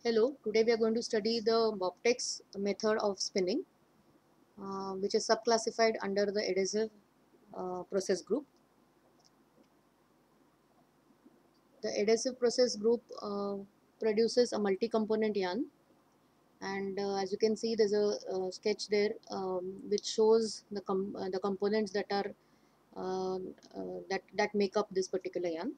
Hello, today we are going to study the Bobtex method of spinning, which is subclassified under the adhesive process group. The adhesive process group produces a multi-component yarn, and as you can see, there's a sketch there which shows the components that are that make up this particular yarn.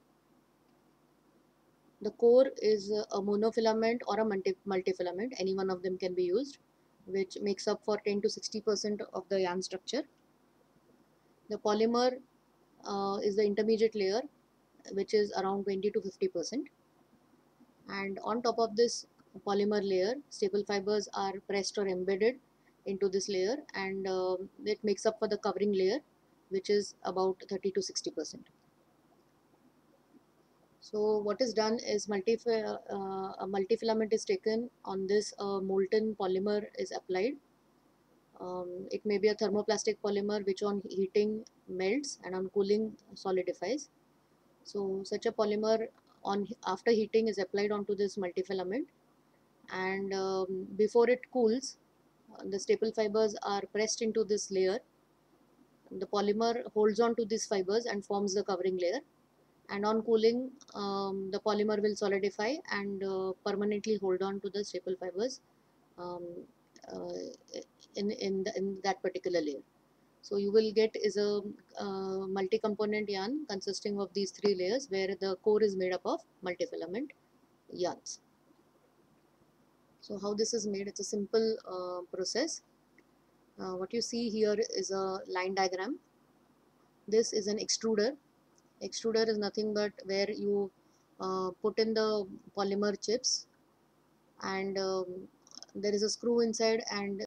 The core is a monofilament or a multifilament, any one of them can be used, which makes up for 10 to 60% of the yarn structure. The polymer is the intermediate layer, which is around 20 to 50%. And on top of this polymer layer, staple fibers are pressed or embedded into this layer, and it makes up for the covering layer, which is about 30 to 60%. So what is done is a multifilament is taken on this molten polymer is applied. It may be a thermoplastic polymer which on heating melts and on cooling solidifies. So such a polymer after heating is applied onto this multifilament, and before it cools, the staple fibers are pressed into this layer. The polymer holds on to these fibers and forms the covering layer, and on cooling the polymer will solidify and permanently hold on to the staple fibers um, uh, in that particular layer. So you will get is a multi-component yarn consisting of these three layers, where the core is made up of multifilament yarns. So how this is made, it's a simple process. What you see here is a line diagram. This is an extruder. Extruder is nothing but where you put in the polymer chips, and there is a screw inside, and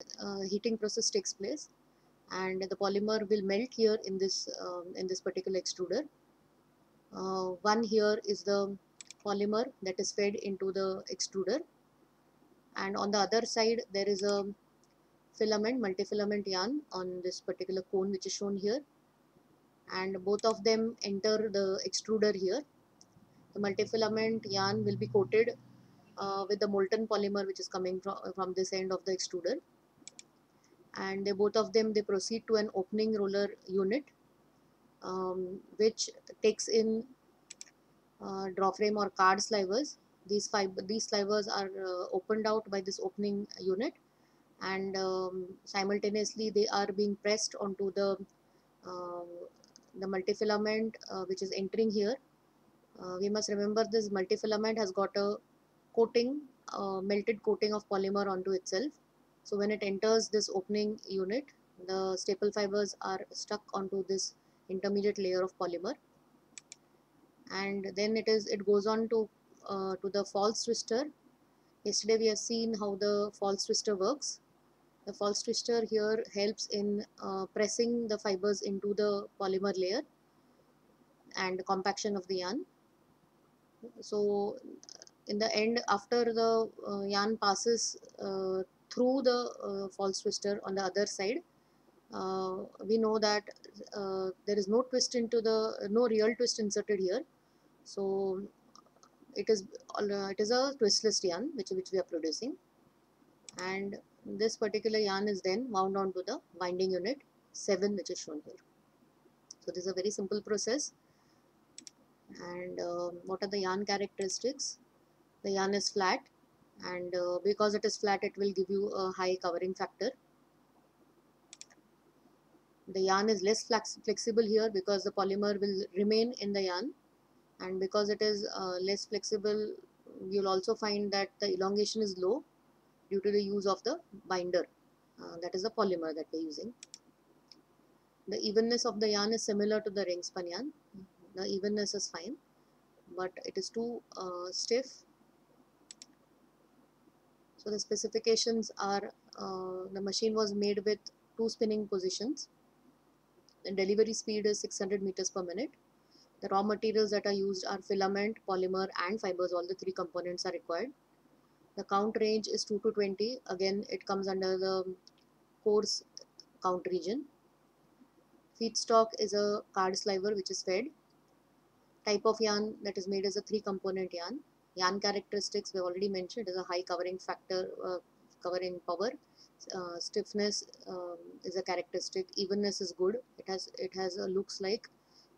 heating process takes place, and the polymer will melt here in this particular extruder. One here is the polymer that is fed into the extruder, and on the other side there is a multifilament yarn on this particular cone which is shown here, and both of them enter the extruder here. The multifilament yarn will be coated with the molten polymer which is coming from this end of the extruder, and both of them they proceed to an opening roller unit, which takes in draw frame or card slivers. These slivers are opened out by this opening unit, and simultaneously they are being pressed onto uh, the multifilament which is entering here. We must remember this multifilament has got a coating, melted coating of polymer onto itself. So when it enters this opening unit, the staple fibers are stuck onto this intermediate layer of polymer, and then it goes on to the false twister. Yesterday we have seen how the false twister works. The false twister here helps in pressing the fibers into the polymer layer and compaction of the yarn. So in the end, after the yarn passes through the false twister on the other side, we know that there is no real twist inserted here. So it is a twistless yarn which we are producing, and this particular yarn is then wound on to the winding unit 7, which is shown here. So this is a very simple process. And what are the yarn characteristics? The yarn is flat, and because it is flat, it will give you a high covering factor. The yarn is less flexible here because the polymer will remain in the yarn, and because it is less flexible, you'll also find that the elongation is low due to the use of the binder, that is the polymer that we're using. The evenness of the yarn is similar to the ring spun yarn. The evenness is fine, but it is too stiff. So the specifications are the machine was made with 2 spinning positions. The delivery speed is 600 meters per minute. The raw materials that are used are filament, polymer, and fibers. All the 3 components are required. The count range is 2 to 20. Again, it comes under the coarse count region. Feedstock is a card sliver which is fed. Type of yarn that is made is a 3-component yarn. Yarn characteristics we already mentioned, is a high covering factor, covering power. Stiffness is a characteristic. Evenness is good. It has looks like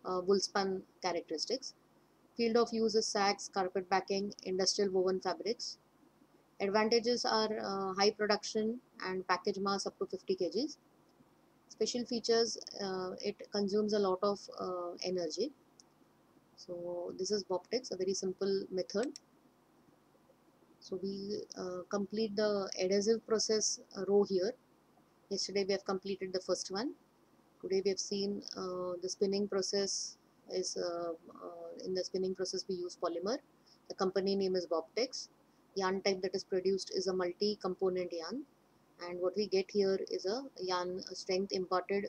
wool spun characteristics. Field of use is sacks, carpet backing, industrial woven fabrics. Advantages are high production and package mass up to 50 kgs. Special features, it consumes a lot of energy. So this is Bobtex, a very simple method. So we complete the adhesive process row here. Yesterday we have completed the first one. Today we have seen the spinning process is in the spinning process we use polymer. The company name is Bobtex. Yarn type that is produced is a multi-component yarn, and what we get here is a yarn strength imparted.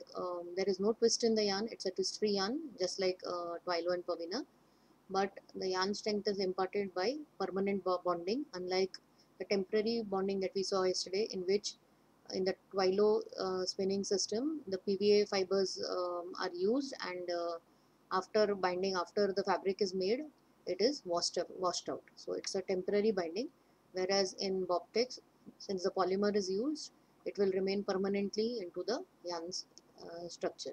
There is no twist in the yarn. It's a twist-free yarn, just like Twilo and Pavina, but the yarn strength is imparted by permanent bonding, unlike the temporary bonding that we saw yesterday, in which in the Twilo spinning system the PVA fibers are used, and after binding, after the fabric is made, it is washed out. So it's a temporary binding, whereas in Bobtex, since the polymer is used, it will remain permanently into the yarn's structure.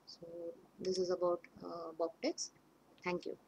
So this is about Bobtex. Thank you.